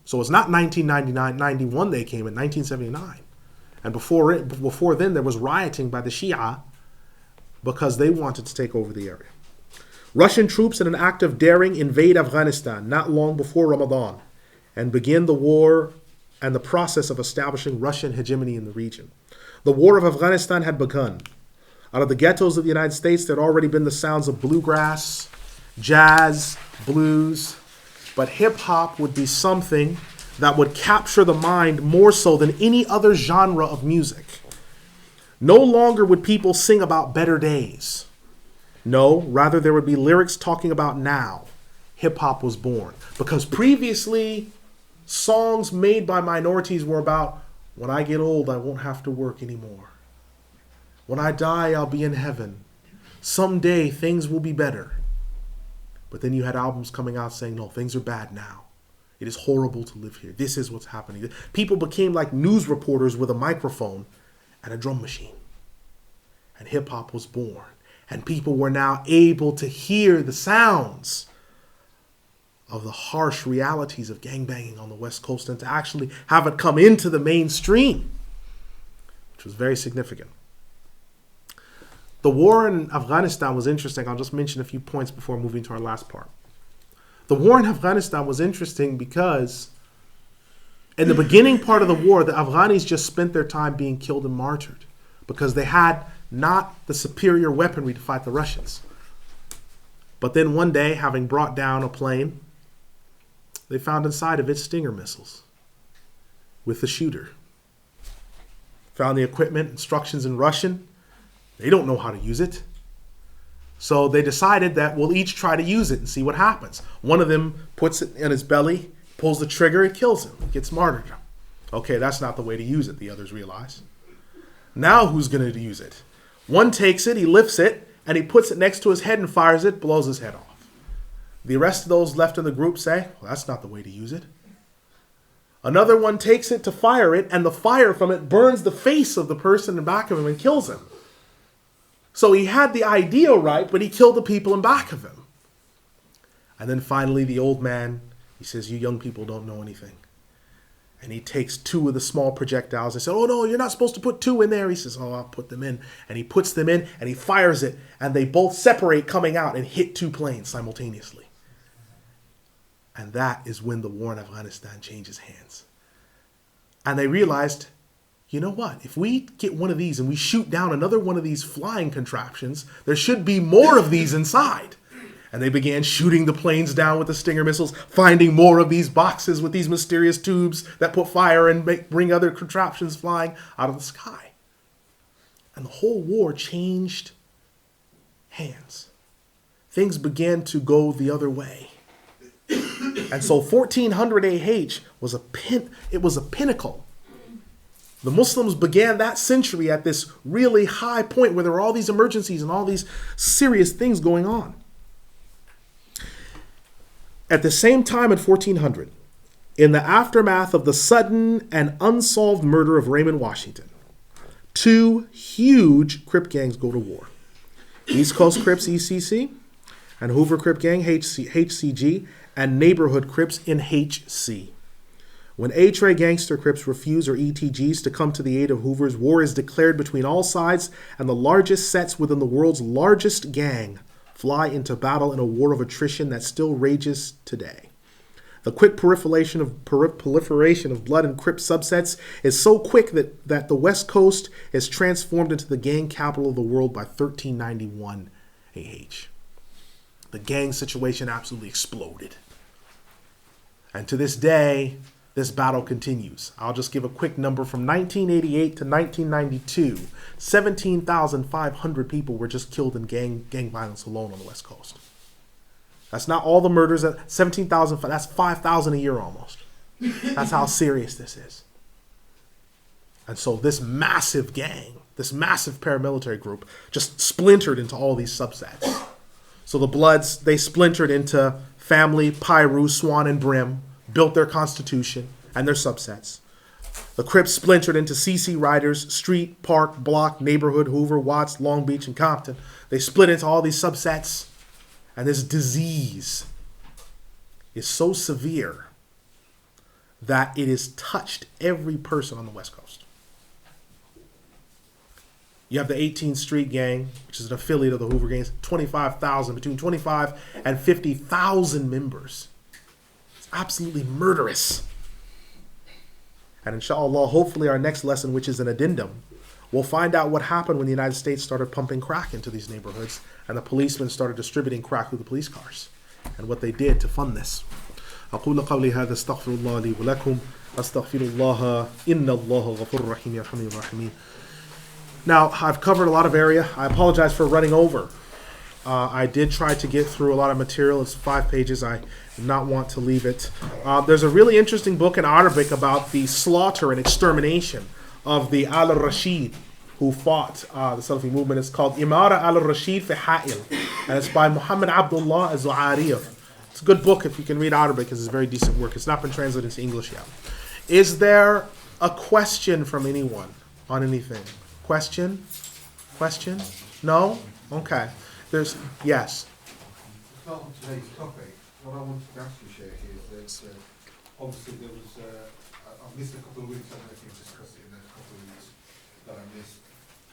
So it's not 1999, 91 they came in, 1979. And before then, there was rioting by the Shia because they wanted to take over the area. Russian troops, in an act of daring, invade Afghanistan not long before Ramadan and begin the war and the process of establishing Russian hegemony in the region. The war of Afghanistan had begun. Out of the ghettos of the United States, there had already been the sounds of bluegrass, jazz, blues, but hip-hop would be something that would capture the mind more so than any other genre of music. No longer would people sing about better days. No, rather there would be lyrics talking about now. Hip-hop was born. Because previously, songs made by minorities were about, when I get old, I won't have to work anymore. When I die, I'll be in heaven. Someday, things will be better. But then you had albums coming out saying, no, things are bad now. It is horrible to live here. This is what's happening. People became like news reporters with a microphone and a drum machine. And hip-hop was born. And people were now able to hear the sounds of the harsh realities of gangbanging on the West Coast and to actually have it come into the mainstream, which was very significant. The war in Afghanistan was interesting. I'll just mention a few points before moving to our last part. The war in Afghanistan was interesting because in the beginning part of the war, the Afghanis just spent their time being killed and martyred because they had not the superior weaponry to fight the Russians. But then one day, having brought down a plane, they found inside of it Stinger missiles with the shooter. Found the equipment, instructions in Russian. They don't know how to use it. So they decided that we'll each try to use it and see what happens. One of them puts it in his belly, pulls the trigger, it kills him. It gets martyred. Okay, that's not the way to use it, the others realize. Now who's going to use it? One takes it, he lifts it, and he puts it next to his head and fires it, blows his head off. The rest of those left in the group say, well, that's not the way to use it. Another one takes it to fire it, and the fire from it burns the face of the person in back of him and kills him. So he had the idea right, but he killed the people in back of him. And then finally, the old man, he says, you young people don't know anything. And he takes two of the small projectiles and says, oh no, you're not supposed to put two in there. He says, oh, I'll put them in. And he puts them in and he fires it. And they both separate coming out and hit two planes simultaneously. And that is when the war in Afghanistan changes hands. And they realized, you know what? If we get one of these and we shoot down another one of these flying contraptions, there should be more of these inside. And they began shooting the planes down with the Stinger missiles, finding more of these boxes with these mysterious tubes that put fire and bring other contraptions flying out of the sky. And the whole war changed hands. Things began to go the other way. And so 1400 AH was a pinnacle. The Muslims began that century at this really high point where there were all these emergencies and all these serious things going on. At the same time in 1400, in the aftermath of the sudden and unsolved murder of Raymond Washington, two huge Crip gangs go to war. East Coast Crips, ECC, and Hoover Crip Gang, HCG, and Neighborhood Crips in HC. When A-Tray Gangster Crips refuse, or ETGs, to come to the aid of Hoovers, war is declared between all sides, and the largest sets within the world's largest gang fly into battle in a war of attrition that still rages today. The quick proliferation of blood and Crip subsets is so quick that the West Coast is transformed into the gang capital of the world by 1391 AH. The gang situation absolutely exploded. And to this day, this battle continues. I'll just give a quick number. From 1988 to 1992, 17,500 people were just killed in gang violence alone on the West Coast. That's not all the murders. 17,000, that's 5,000 a year almost. That's how serious this is. And so this massive gang, this massive paramilitary group, just splintered into all these subsets. So the Bloods, they splintered into Family, Pyru, Swan, and Brim, built their constitution and their subsets. The Crips splintered into CC Riders, Street, Park, Block, Neighborhood, Hoover, Watts, Long Beach, and Compton. They split into all these subsets. And this disease is so severe that it has touched every person on the West Coast. You have the 18th Street Gang, which is an affiliate of the Hoover Gangs, 25,000, between 25 and 50,000 members. It's absolutely murderous. And inshallah, hopefully our next lesson, which is an addendum, we'll find out what happened when the United States started pumping crack into these neighborhoods and the policemen started distributing crack through the police cars and what they did to fund this. أقول قولي هذا استغفر الله لي ولكم أستغفر الله إن الله غفور رحيم يرحمني الراحمين. Now, I've covered a lot of area. I apologize for running over. I did try to get through a lot of material. It's 5 pages. I did not want to leave it. There's a really interesting book in Arabic about the slaughter and extermination of the al-Rashid who fought the Salafi movement. It's called Imara al-Rashid fi Ha'il, and it's by Muhammad Abdullah az-Zu'ariyah. It's a good book if you can read Arabic, because it's a very decent work. It's not been translated into English yet. Is there a question from anyone on anything? Question? Question? No? Okay. There's, yes. Not on today's topic. What I wanted to ask you, Sheikh, is that obviously there was, I've missed a couple of weeks, I don't know if you've discussed it in those couple of weeks that I missed,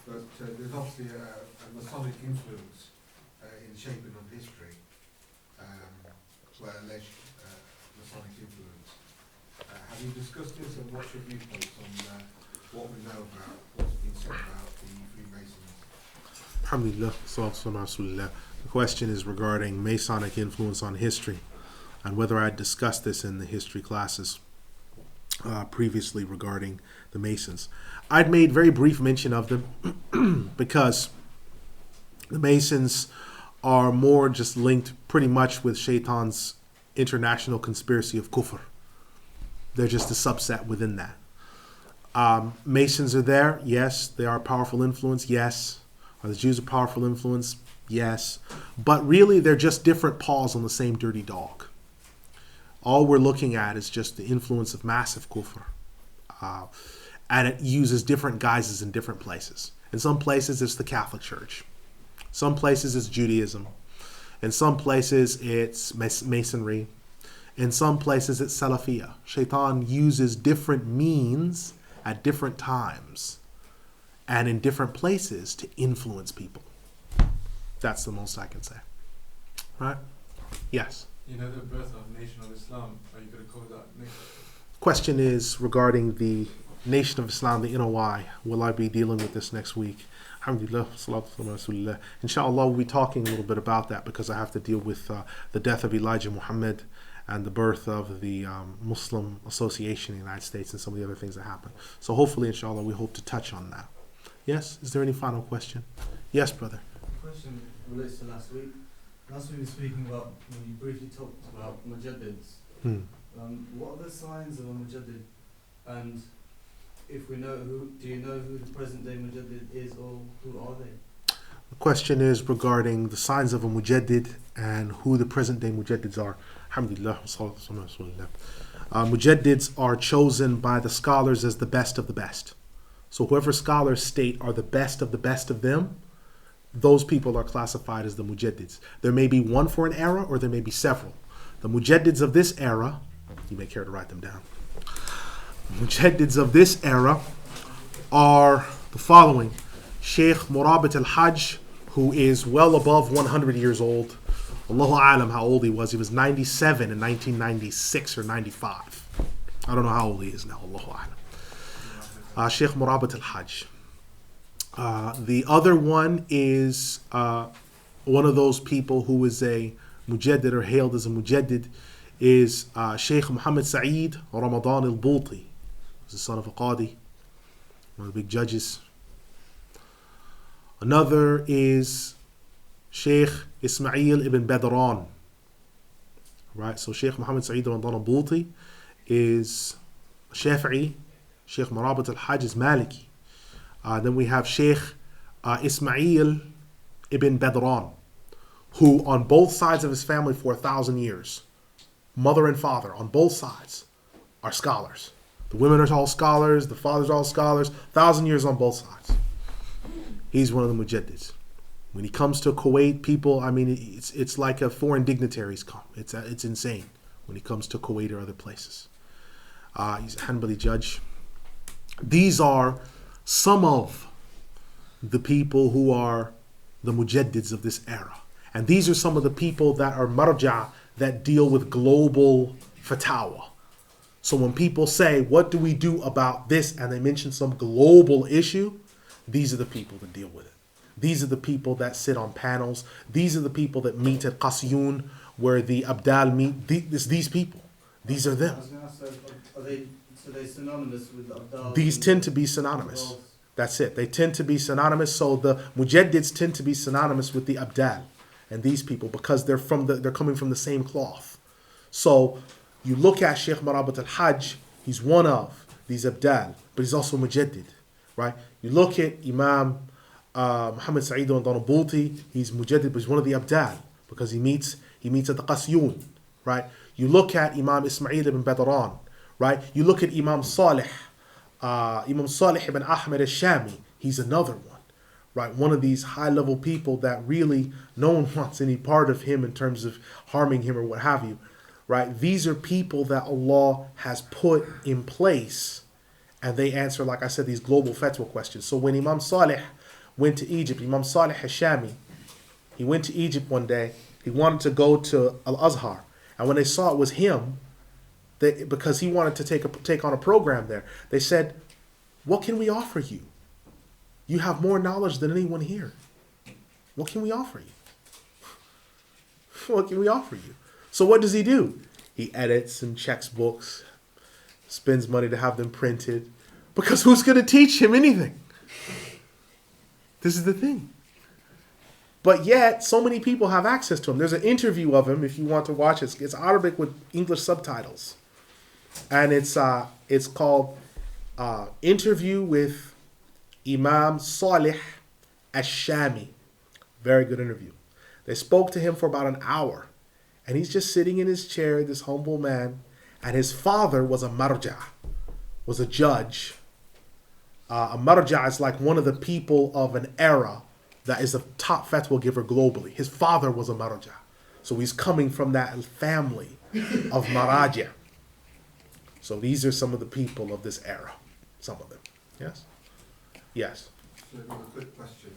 but there's obviously a Masonic influence in shaping of history, where alleged Masonic influence. Have you discussed this, and what's your viewpoints on what we know about what's been said about the Freemasons? Alhamdulillah, the question is regarding Masonic influence on history and whether I discussed this in the history classes previously regarding the Masons. I'd made very brief mention of them because the Masons are more just linked pretty much with Shaitan's international conspiracy of kufr. They're just a subset within that. Masons are there, yes. They are a powerful influence, yes. Are the Jews a powerful influence? Yes. But really, they're just different paws on the same dirty dog. All we're looking at is just the influence of massive kufr. And it uses different guises in different places. In some places, it's the Catholic Church. Some places, it's Judaism. In some places, it's Masonry. In some places, it's Salafiyah. Shaitan uses different means at different times and in different places to influence people. That's the most I can say. Right? Yes? You know the birth of Nation of Islam. Are you going to cover that next? Question is regarding the Nation of Islam, the NOI. Will I be dealing with this next week? Alhamdulillah, salatu wa rasulillah. Inshallah, we'll be talking a little bit about that because I have to deal with the death of Elijah Muhammad and the birth of the Muslim Association in the United States and some of the other things that happen. So hopefully, inshallah, we hope to touch on that. Yes? Is there any final question? Yes, brother. The question relates to last week. Last week we were speaking about, when you briefly talked about mujaddids. What are the signs of a mujaddid? And if we know who, do you know who the present day mujaddid is, or who are they? The question is regarding the signs of a mujaddid and who the present day mujaddids are. Alhamdulillah, mujaddids are chosen by the scholars as the best of the best. So whoever scholars state are the best of them, those people are classified as the mujaddids. There may be one for an era or there may be several. The mujaddids of this era, you may care to write them down. The mujaddids of this era are the following. Sheikh Murabit al-Hajj, who is well above 100 years old. Allahu alam how old he was. He was 97 in 1996 or 95. I don't know how old he is now. Allahu alam. Sheikh Murabit al-Hajj. The other one is one of those people who is a mujaddid or hailed as a mujaddid is Sheikh Muhammad Sa'id Ramadan al-Bulti. He's the son of a qadi, one of the big judges. Another is Sheikh Ismail ibn Badran. Right, so Sheikh Muhammad Sa'id Ramadan al-Bulti is Shafi'i. Sheikh Murabat al-Hajj is Maliki. Then we have Sheikh Ismail ibn Badran, who on both sides of his family for 1,000 years, mother and father on both sides, are scholars. The women are all scholars, the fathers are all scholars, 1,000 years on both sides. He's one of the mujaddids. When he comes to Kuwait, people, I mean, it's like a foreign dignitaries come. It's insane when he comes to Kuwait or other places. He's a Hanbali judge. These are some of the people who are the mujaddids of this era. And these are some of the people that are marja' that deal with global fatawa. So when people say, what do we do about this? And they mention some global issue, these are the people that deal with it. These are the people that sit on panels. These are the people that meet at Qasyun, where the Abdal meet. These people. These are I them. was going to ask, are they synonymous with the Abdal? These tend to be synonymous. That's it. They tend to be synonymous. So the Mujaddids tend to be synonymous with the Abdal and these people because they're coming from the same cloth. So you look at Sheikh Marabat al-Hajj, he's one of these Abdal, but he's also Mujaddid, right? You look at Imam Muhammad Sa'id al-Danabuti, he's Mujaddid, but he's one of the Abdal because he meets at the Qasyun, right? You look at Imam Ismail ibn Badran, right? You look at Imam Salih ibn Ahmed al-Shami, he's another one, right? One of these high-level people that really no one wants any part of him in terms of harming him or what have you, right? These are people that Allah has put in place, and they answer, like I said, these global fatwa questions. So when Imam Salih went to Egypt, Imam Salih al-Shami, he went to Egypt one day. He wanted to go to Al-Azhar, and when they saw it was him, because he wanted to take on a program there, they said, what can we offer you? You have more knowledge than anyone here. What can we offer you? What can we offer you? So what does he do? He edits and checks books, spends money to have them printed, because who's going to teach him anything? This is the thing. But yet, so many people have access to him. There's an interview of him, if you want to watch it. It's Arabic with English subtitles. And it's called Interview with Imam Salih al-Shami. Very good interview. They spoke to him for about an hour. And he's just sitting in his chair, this humble man. And his father was a marja', was a judge. A marja' is like one of the people of an era that is the top fatwa giver globally. His father was a marja'. So he's coming from that family of maraja'. So these are some of the people of this era. Some of them. Yes? Yes. So another quick question.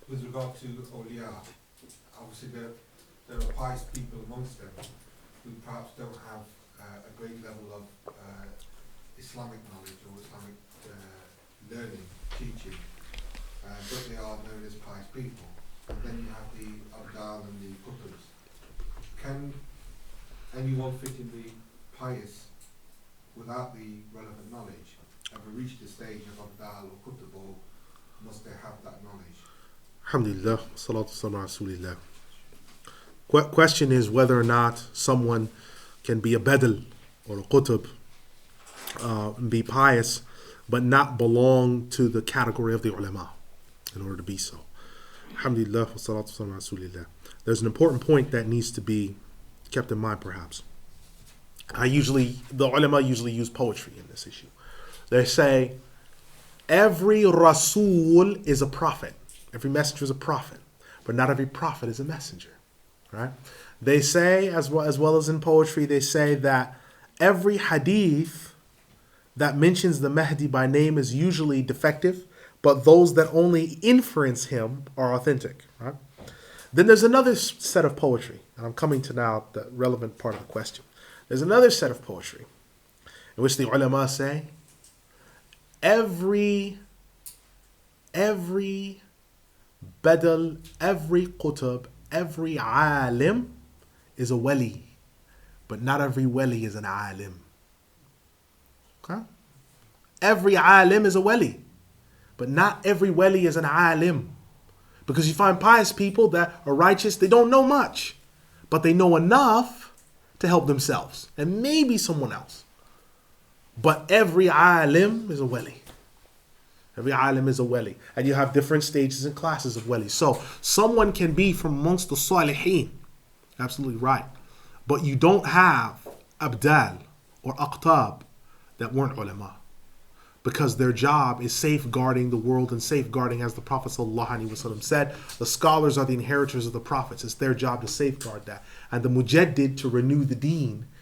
With regard to awliya, obviously there are pious people amongst them who perhaps don't have a great level of Islamic knowledge or Islamic learning, teaching, but they are known as pious people. And then you have the Abdal and the Qutbs. Can anyone fit in the pious without the relevant knowledge ever reach the stage of Abdal or Qutb, or must they have that knowledge? Alhamdulillah, salatu salam ala rasulillah. Question is whether or not someone can be a Badal or a Qutb, be pious, but not belong to the category of the ulama in order to be so. Alhamdulillah, salatu salam ala rasulillah. There's an important point that needs to be kept in mind perhaps. The ulama usually use poetry in this issue. They say every Rasul is a prophet. Every messenger is a prophet, but not every prophet is a messenger. Right? They say, as well as in poetry, they say that every hadith that mentions the Mahdi by name is usually defective, but those that only inference him are authentic. Right? Then there's another set of poetry, and I'm coming to now the relevant part of the question. There's another set of poetry in which the ulama say every badal, every qutb, every alim is a wali, but not every wali is an alim. Okay? Every alim is a wali, but not every wali is an alim. Because you find pious people that are righteous, they don't know much, but they know enough to help themselves and maybe someone else. But every alim is a wali. Every alim is a wali. And you have different stages and classes of wali. So someone can be from amongst the salihin. Absolutely right. But you don't have abdal or aqtab that weren't ulama. Because their job is safeguarding the world and safeguarding, as the Prophet ﷺ said, the scholars are the inheritors of the prophets. It's their job to safeguard that. And the mujaddid to renew the deen